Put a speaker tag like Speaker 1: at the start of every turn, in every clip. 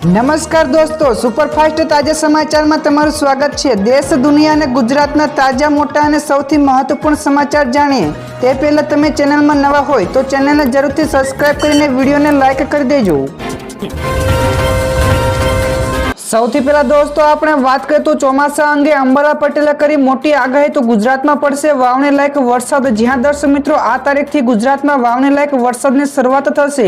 Speaker 1: નમસ્કાર દોસ્તો, સુપરફાસ્ટ તાજા સમાચારમાં તમારું સ્વાગત છે। દેશ, દુનિયા અને ગુજરાતના તાજા, મોટા અને સૌથી મહત્વપૂર્ણ સમાચાર જાણીએ તે પહેલા તમે ચેનલમાં નવા હોય તો ચેનલને જરૂરથી સબસ્ક્રાઇબ કરીને વિડીયોને લાઇક કરી દેજો। સૌથી પહેલા દોસ્તો આપણે વાત કરીએ તો ચોમાસા અંગે અંબાલાલ પટેલે કરી મોટી આગાહી। તો ગુજરાતમાં પડશે વાવણી લાયક વરસાદ। જ્યાં દર્શક મિત્રો આ તારીખથી ગુજરાતમાં વાવણી લાયક વરસાદની શરૂઆત થશે।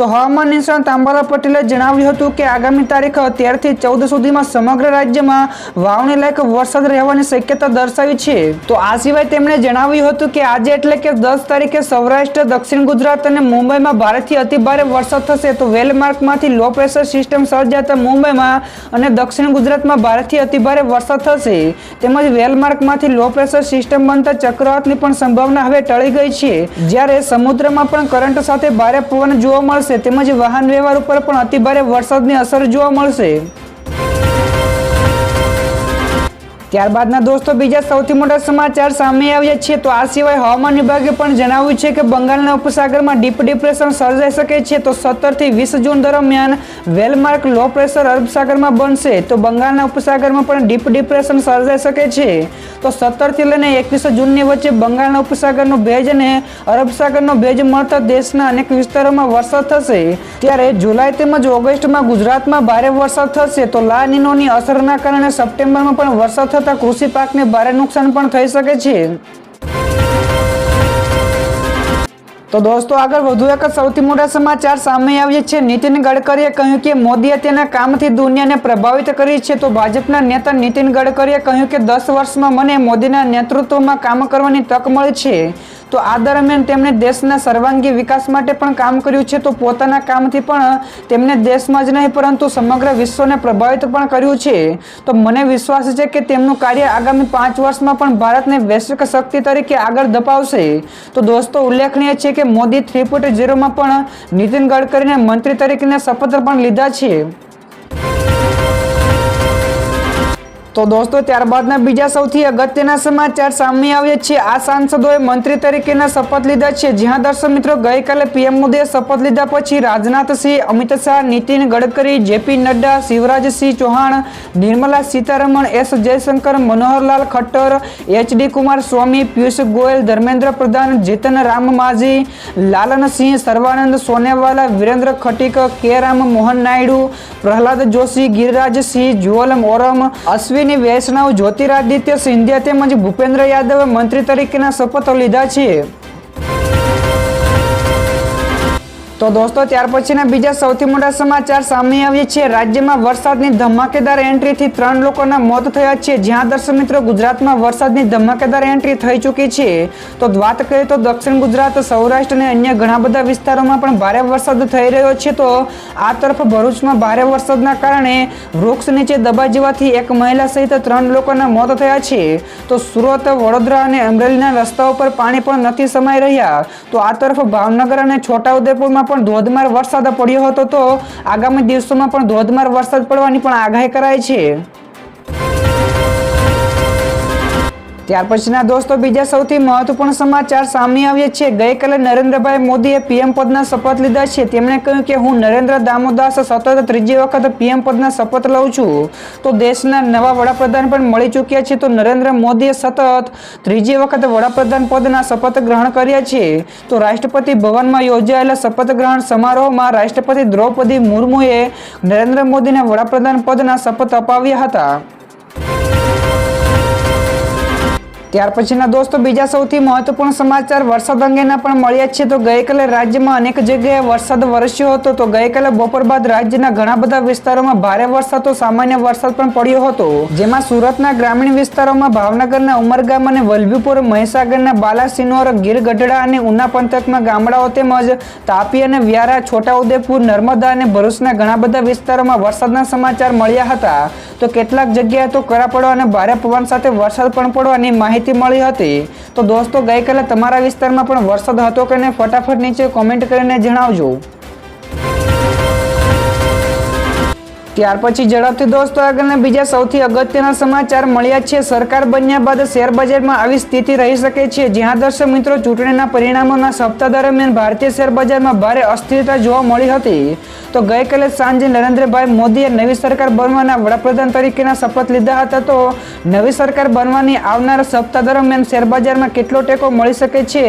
Speaker 1: તો હવામાન નિષ્ણાત અંબાલાલ પટેલે જણાવ્યું હતું કે આગામી તારીખ 13 થી 14 સુધીમાં સમગ્ર રાજ્યમાં વાવણી લાયક વરસાદ રહેવાની શક્યતા દર્શાવી છે। તો આ સિવાય તેમણે જણાવ્યું હતું કે આજે એટલે કે 10 તારીખે સૌરાષ્ટ્ર, દક્ષિણ ગુજરાત અને મુંબઈમાં ભારેથી અતિભારે વરસાદ થશે। તો વેલમાર્કમાંથી લો પ્રેશર સિસ્ટમ સર્જાતા મુંબઈમાં અને દક્ષિણ ગુજરાતમાં ભારેથી અતિભારે વરસાદ થશે। તેમજ વેલમાર્કમાંથી લો પ્રેશર સિસ્ટમ બનતા ચક્રવાતની પણ સંભાવના હવે ટળી ગઈ છે। જ્યારે સમુદ્રમાં પણ કરંટ સાથે ભારે પવન જોવા મળશે તેમજ વાહન વ્યવહાર ઉપર પણ અતિભારે વરસાદની અસર જોવા મળશે। ત્યારબાદના દોસ્તો બીજા સૌથી મોટા સમાચાર સામે આવ્યા છે। તો આ સિવાય હવામાન વિભાગે પણ જણાવ્યું છે કે બંગાળના ઉપસાગરમાં ડીપ ડિપ્રેશન સર્જાઈ શકે છે। તો 17 થી 20 જૂન દરમિયાન વેલમાર્ક લો પ્રેશર અરબ સાગરમાં બનશે। તો બંગાળના ઉપસાગરમાં પણ ડીપ ડિપ્રેશન સર્જાઈ શકે છે। તો 17 થી લઈને 21 જૂનની વચ્ચે બંગાળના ઉપસાગરનો ભેજ અને અરબ સાગરનો ભેજ મળતા દેશના અનેક વિસ્તારોમાં વરસાદ થશે। ત્યારે જુલાઈ તેમજ ઓગસ્ટમાં ગુજરાતમાં ભારે વરસાદ થશે। તો લા નીનોની અસરના કારણે સપ્ટેમ્બરમાં પણ વરસાદ કૃષિ પાકને ભારે નુકસાન પણ થઈ શકે છે। તો દોસ્તો આગળ વધુ એક સૌથી મોટા સમાચાર સામે આવ્યા છે। નીતિન ગડકરીએ કહ્યું કે મોદીએ તેના કામથી દુનિયાને પ્રભાવિત કરી છે। તો ભાજપના નેતા નીતિન ગડકરીએ કહ્યું કે 10 વર્ષમાં મને મોદીના નેતૃત્વમાં કામ કરવાની તક મળી છે। તો આ દરમિયાન તેમણે દેશના સર્વાંગી વિકાસ માટે પણ કામ કર્યું છે। તો પોતાના કામથી પણ તેમણે દેશમાં જ નહીં પરંતુ સમગ્ર વિશ્વને પ્રભાવિત પણ કર્યું છે। તો મને વિશ્વાસ છે કે તેમનું કાર્ય આગામી 5 વર્ષમાં પણ ભારતને વૈશ્વિક શક્તિ તરીકે આગળ ધપાવશે। તો દોસ્તો ઉલ્લેખનીય છે કે મોદી 3.0માં પણ નીતિન ગડકરીને મંત્રી તરીકે શપથ પણ લીધા છે। તો દોસ્તો ત્યારબાદના બીજા સૌથી અગત્યના સમાચાર સામે આવ્યા છે। આ સાંસદોએ મંત્રી તરીકેના શપથ લીધા છે। જ્યાં દર્શક મિત્રો ગઈકાલે પીએમ મોદીએ શપથ લીધા પછી Rajnath Singh, Amit Shah, Nitin Gadkari, JP Nadda, Shivraj Singh Chouhan, Nirmala Sitharaman, S Jaishankar, Manohar Lal Khattar, HD Kumaraswamy, Piyush Goyal, Dharmendra Pradhan, Jitan Ram માઝી, લાલનસિંહ, સર્વાનંદ સોનેવાલા, વિરેન્દ્ર ખટીક, કે રામ મોહન નાયડુ, પ્રહલાદ જોશી, ગિરિરાજસિંહ, જુઅલમ ઓરમ, અશ્વિની વૈષ્ણવ, જ્યોતિરાદિત્ય સિંધિયા તેમજ ભૂપેન્દ્ર યાદવે મંત્રી તરીકેના શપથ લીધા છે। તો દોસ્તો ત્યાર પછીના બીજા સૌથી મોટા સમાચાર સામે આવ્યા છે। રાજ્યમાં વરસાદની ધમાકેદાર એન્ટ્રીથી 3 લોકોના મોત થયા છે। જ્યાં દર્શક મિત્રો ગુજરાતમાં વરસાદની ધમાકેદાર એન્ટ્રી થઈ ચૂકી છે। તો વાત કરીએ તો દક્ષિણ ગુજરાત, સૌરાષ્ટ્ર અને અન્ય ઘણા બધા વિસ્તારોમાં પણ ભારે વરસાદ થઈ રહ્યો છે। તો આ તરફ ભરૂચમાં ભારે વરસાદના કારણે વૃક્ષ નીચે દબાઈ જવાથી એક મહિલા સહિત 3 લોકોના મોત થયા છે। તો સુરત, વડોદરા અને અમરેલીના રસ્તાઓ પર પાણી પણ નથી સમાઈ રહ્યા। તો આ તરફ ભાવનગર અને છોટાઉદેપુરમાં પણ ધોધમાર વરસાદ પડ્યો હતો। તો આગામી દિવસોમાં પણ ધોધમાર વરસાદ પડવાની પણ આગાહી કરાઈ છે। ત્યાર પછીના દોસ્તો બીજા સૌથી મહત્વપૂર્ણ સમાચાર સામે આવ્યા છે। ગઈકાલે નરેન્દ્રભાઈ મોદીએ પીએમ પદના શપથ લીધા છે। તેમણે કહ્યું કે હું નરેન્દ્ર દામોદાસ સતત 3જી વખત પીએમ પદના શપથ લઉં છું। તો દેશના નવા વડાપ્રધાન પણ મળી ચૂક્યા છે। તો નરેન્દ્ર મોદીએ સતત 3જી વખત વડાપ્રધાન પદના શપથ ગ્રહણ કર્યા છે। તો રાષ્ટ્રપતિ ભવનમાં યોજાયેલા શપથ ગ્રહણ સમારોહમાં રાષ્ટ્રપતિ દ્રૌપદી મુર્મુએ નરેન્દ્ર મોદીને વડાપ્રધાન પદના શપથ અપાવ્યા હતા। ત્યાર પછીના દોસ્તો બીજા સૌથી મહત્વપૂર્ણ સમાચાર વરસાદ અંગેના પણ મળ્યા છે। તો ગઈકાલે રાજ્યમાં અનેક જગ્યાએ વરસાદ વરસ્યો હતો। તો ગઈકાલે બપોર બાદ રાજ્યના ઘણા બધા વિસ્તારોમાં ભારે વરસાદ તો સામાન્ય વરસાદ પણ પડ્યો હતો। જેમાં સુરતના ગ્રામીણ વિસ્તારોમાં ભાવનગરના ઉમરગામ અને વલભીપુર, મહીસાગરના બાલાસિનોર, ગીર ગઢડા અને ઉના પંથકમાં ગામડાઓ તેમજ તાપી અને વ્યારા, છોટાઉદેપુર, નર્મદા અને ભરૂચના ઘણા બધા વિસ્તારોમાં વરસાદના સમાચાર મળ્યા હતા। તો કેટલાક જગ્યાએ તો કરા પડવા અને ભારે પવન સાથે વરસાદ પણ પડવાની માહિતી મળી હતી। તો દોસ્તો ગઈકાલે તમારા વિસ્તારમાં પણ વરસાદ હતો કે નહીં ફટાફટ નીચે કોમેન્ટ કરીને જણાવજો। ત્યાર પછી ઝડપથી દોસ્તો આગળના બીજા સૌથી અગત્યના સમાચાર મળ્યા છે। સરકાર બન્યા બાદ શેર બજારમાં આવી સ્થિતિ રહી શકે છે। જ્યાં દર્શક મિત્રો ચૂંટણીના પરિણામોના સપ્તાહ દરમિયાન ભારતીય શેર બજારમાં ભારે અસ્થિરતા જોવા મળી હતી। તો ગઈકાલે સાંજે નરેન્દ્રભાઈ મોદીએ નવી સરકાર બનવાના વડાપ્રધાન તરીકેના શપથ લીધા હતા। તો નવી સરકાર બનવાની આવનારા સપ્તાહ દરમિયાન શેર બજારમાં કેટલો ટેકો મળી શકે છે?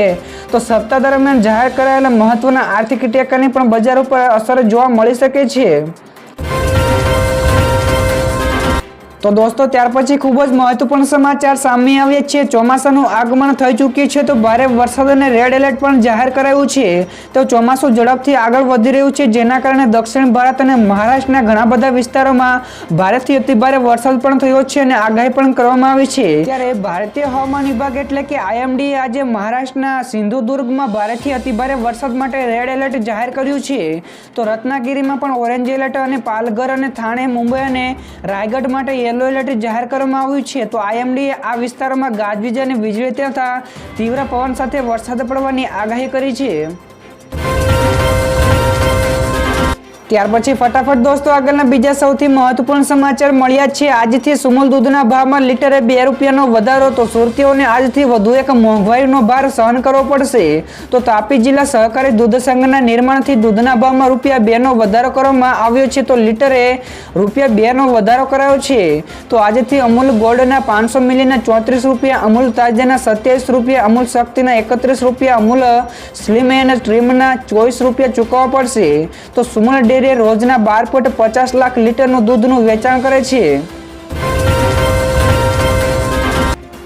Speaker 1: તો સપ્તાહ દરમિયાન જાહેર કરાયેલા મહત્વના આર્થિક ટેકાની પણ બજાર ઉપર અસર જોવા મળી શકે છે। તો દોસ્તો ત્યાર પછી ખૂબ જ મહત્વપૂર્ણ સમાચાર સામે આવ્યા છે। ચોમાસાનું આગમન થઈ ચૂક્યું છે, તો ભારે વરસાદ અને રેડ એલર્ટ પણ જાહેર કરાયું છે। તો ચોમાસું ઝડપથી આગળ વધી રહ્યું છે, જેના કારણે દક્ષિણ ભારત અને મહારાષ્ટ્રના ઘણા બધા વિસ્તારોમાં ભારેથી અતિભારે વરસાદ પણ થયો છે અને આગાહી પણ કરવામાં આવી છે। ત્યારે ભારતીય હવામાન વિભાગ એટલે કે IMDએ આજે મહારાષ્ટ્રના સિંધુદુર્ગમાં ભારેથી અતિભારે વરસાદ માટે રેડ એલર્ટ જાહેર કર્યું છે। તો રત્નાગીરીમાં પણ ઓરેન્જ એલર્ટ અને પાલઘર અને થાણે, મુંબઈ અને રાયગઢ માટે યલો એલર્ટ જાહેર કરવામાં આવ્યું છે। તો IMDએ આ વિસ્તારોમાં ગાજવીજ અને વીજળી તથા તીવ્ર પવન સાથે વરસાદ પડવાની આગાહી કરી છે। ત્યાર પછી ફટાફટ દોસ્તો આગળના બીજા સૌથી મહત્વપૂર્ણ સમાચાર મળ્યા છે। આજથી સુમૂલ દૂધના ભાવમાં લીટરે 2 રૂપિયાનો વધારો। તો સુરતીઓને આજથી વધુ એક મોંઘવારીનો ભાર સહન કરવો પડશે। તો તાપી જિલ્લા સહકારી દૂધ સંઘના નિર્માણથી દૂધના ભાવમાં ₹2નો વધારો કરવામાં આવ્યો છે। તો લીટરે ₹2નો વધારો કરાયો છે। તો આજથી અમૂલ ગોલ્ડના 500 મિલીના ₹34, અમૂલ તાજાના ₹27, અમૂલ શક્તિના ₹31, અમૂલ સ્લિમ એન્ડ ટ્રીમના ₹24 ચૂકવવા પડશે। તો સુમૂલ ડેરી રોજના 12.50 લાખ લીટરનું દૂધનું વેચાણ કરે છે।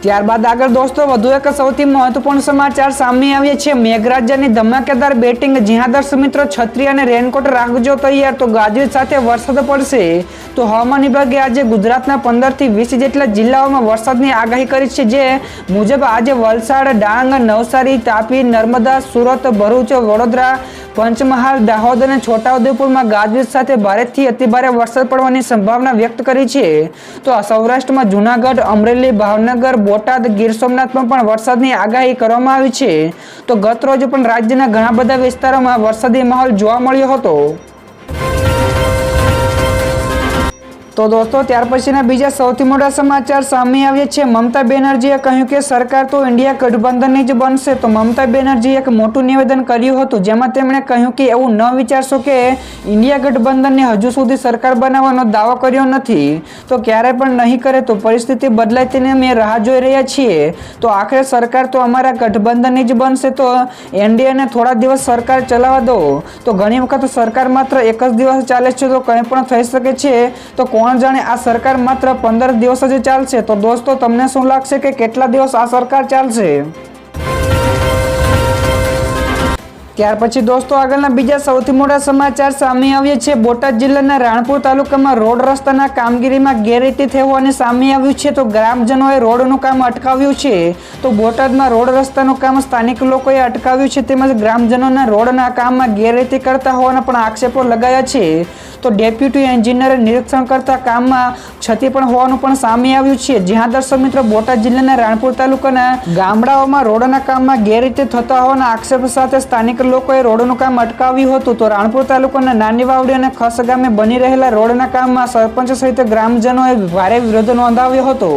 Speaker 1: ત્યારબાદ આગળ દોસ્તો વધુ એક સૌથી મહત્વપૂર્ણ સમાચાર સામે આવ્યા છે। મેઘરાજાની ધમાકેદાર બેટિંગ, જ્યાં દર્શક મિત્રો છત્રી અને રેનકોટ રાખજો તૈયાર। તો ગાજવીજ સાથે વરસાદ પડશે। તો હવામાન વિભાગે આજે ગુજરાતના 15 થી 20 જેટલા જિલ્લાઓમાં વરસાદની આગાહી કરી છે। જે મુજબ આજે વલસાડ, ડાંગ, નવસારી, તાપી, નર્મદા, સુરત, ભરૂચ, વડોદરા, પંચમહાલ, દાહોદ અને છોટાઉદેપુરમાં ગાજવીજ સાથે ભારેથી અતિભારે વરસાદ પડવાની સંભાવના વ્યક્ત કરી છે। તો સૌરાષ્ટ્રમાં જૂનાગઢ, અમરેલી, ભાવનગર, બોટાદ, ગીર સોમનાથમાં પણ વરસાદની આગાહી કરવામાં આવી છે। તો ગત રોજ પણ રાજ્યના ઘણા બધા વિસ્તારોમાં વરસાદી માહોલ જોવા મળ્યો હતો। તો દોસ્તો ત્યાર પછીના બીજા સૌથી મોટા સમાચાર સામે આવ્યા છે। મમતા બેનર્જીએ કહ્યું કે સરકાર તો ઇન્ડિયા ગઠબંધનની જ બનશે। તો મમતા બેનર્જીએ એક મોટું નિવેદન કર્યું હતું, જેમાં તેમણે કહ્યું કે એવું ન વિચારશો કે ઇન્ડિયા ગઠબંધનને હજુ સુધી સરકાર બનાવવાનો દાવો કર્યો નથી, તો ક્યારે પણ નહીં કરે। તો પરિસ્થિતિ બદલાય તેની અમે રાહ જોઈ રહ્યા છીએ। તો આખરે સરકાર તો અમારા ગઠબંધનની જ બનશે। તો એનડીએને થોડા દિવસ સરકાર ચલાવવા દો। તો ઘણી વખત સરકાર માત્ર એક જ દિવસ ચાલે છે, તો કંઈ પણ થઈ શકે છે। તો કોણ જાણે આ સરકાર માત્ર 15 દિવસ જ ચાલશે। તો દોસ્તો તમને શું લાગશે કે કેટલા દિવસ આ સરકાર ચાલશે? ત્યાર પછી દોસ્તો આગળના બીજા સૌથી મોટા સમાચાર સામે આવ્યા છે। બોટાદ જિલ્લાના રાણપુર તાલુકામાં રોડ રસ્તાના કામગીરીમાં ગેરરીતિ થઈ હોવાની સામે આવ્યું છે। તો ગ્રામજનોએ રોડનું કામ અટકાવ્યું છે। તો બોટાદમાં રોડ રસ્તાનું કામ સ્થાનિક લોકોએ અટકાવ્યું છે, તેમજ ગ્રામજનોના રોડના કામમાં ગેરરીતિ કરતા હોવાના પણ આક્ષેપો લગાયા છે। તો ડેપ્યુટી એન્જિનિયરે નિરીક્ષણ કરતા કામમાં ક્ષતિ પણ હોવાનું પણ સામે આવ્યું છે। જ્યાં દર્શક મિત્રો બોટાદ જિલ્લાના રાણપુર તાલુકાના ગામડાઓમાં રોડના કામમાં ગેરરીતિ થતા હોવાના આક્ષેપ સાથે સ્થાનિક લોકોએ રોડનું કામ અટકાવ્યું હતું। તો રાણપુર તાલુકાના નાની વાવડી અને ખસ ગામે બની રહેલા રોડના કામમાં સરપંચ સહિત ગ્રામજનોએ ભારે વિરોધ નોંધાવ્યો હતો।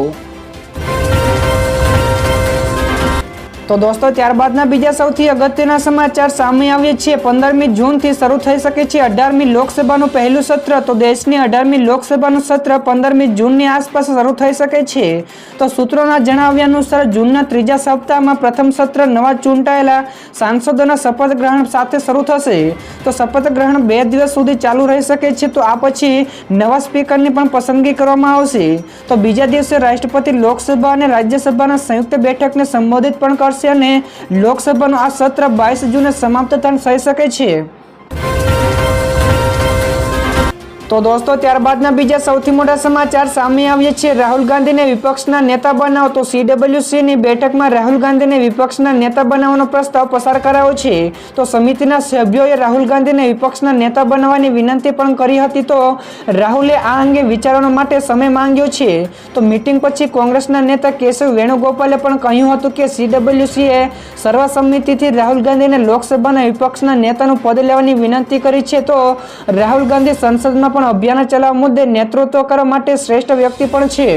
Speaker 1: તો દોસ્તો ત્યારબાદના બીજા સૌથી અગત્યના સમાચાર સામે આવ્યા છે। 15મી જૂનથી શરૂ થઈ શકે છે 18મી લોકસભાનું પહેલું સત્ર। તો દેશની 18મી લોકસભાનું સત્ર 15મી જૂનની આસપાસ શરૂ થઈ શકે છે। તો સૂત્રોના જણાવ્યા અનુસાર જૂનના ત્રીજા સપ્તાહમાં પ્રથમ સત્ર નવા ચૂંટાયેલા સાંસદોના શપથ ગ્રહણ સાથે શરૂ થશે। તો શપથ ગ્રહણ 2 દિવસ સુધી ચાલુ રહી શકે છે। તો આ પછી નવા સ્પીકરની પણ પસંદગી કરવામાં આવશે। તો બીજા દિવસે રાષ્ટ્રપતિ લોકસભા અને રાજ્યસભાના સંયુક્ત બેઠકને સંબોધિત પણ કરશે અને લોકસભાનું આ સત્ર 22 જૂને સમાપ્ત થઈ શકે છે। તો દોસ્તો ત્યારબાદના બીજા સૌથી મોટા સમાચાર સામે આવ્યા છે। રાહુલ ગાંધીને વિપક્ષના નેતા બનાવો। તો CWCની બેઠકમાં રાહુલ ગાંધીને વિપક્ષના નેતા બનાવવાનો પ્રસ્તાવ પસાર કરાયો છે। તો સમિતિના સભ્યોએ રાહુલ ગાંધીને વિપક્ષના નેતા બનાવવાની વિનંતી પણ કરી હતી। તો રાહુલે આ અંગે વિચારવા માટે સમય માંગ્યો છે। તો મીટિંગ પછી કોંગ્રેસના નેતા કેશવ વેણુગોપાલે પણ કહ્યું હતું કે CWCએ સર્વસંમતિથી રાહુલ ગાંધીને લોકસભાના વિપક્ષના નેતાનું પદ લેવાની વિનંતી કરી છે। તો રાહુલ ગાંધી સંસદમાં પણ અભિયાન ચલાવવા મુદ્દે નેતૃત્વ કરવા માટે શ્રેષ્ઠ વ્યક્તિ પણ છે.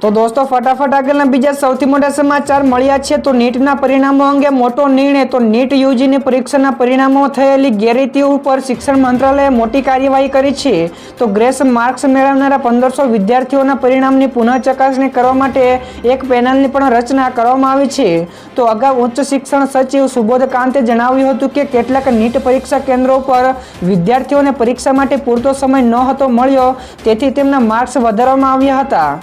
Speaker 1: તો દોસ્તો ફટાફટ આગળના બીજા સૌથી મોટા સમાચાર મળ્યા છે. તો નીટના પરિણામો અંગે મોટો નિર્ણય. તો નીટ યુજીની પરીક્ષાના પરિણામો થયેલી ગેરરીતિ ઉપર શિક્ષણ મંત્રાલયે મોટી કાર્યવાહી કરી છે. તો ગ્રેસ માર્ક્સ મેળવનારા 1500 વિદ્યાર્થીઓના પરિણામની પુનઃ ચકાસણી કરવા માટે એક પેનલની પણ રચના કરવામાં આવી છે. તો અગાઉ ઉચ્ચ શિક્ષણ સચિવ સુબોધ કાંતે જણાવ્યું હતું કે કેટલાક નીટ પરીક્ષા કેન્દ્રો પર વિદ્યાર્થીઓને પરીક્ષા માટે પૂરતો સમય નહોતો મળ્યો, તેથી તેમના માર્ક્સ વધારવામાં આવ્યા હતા.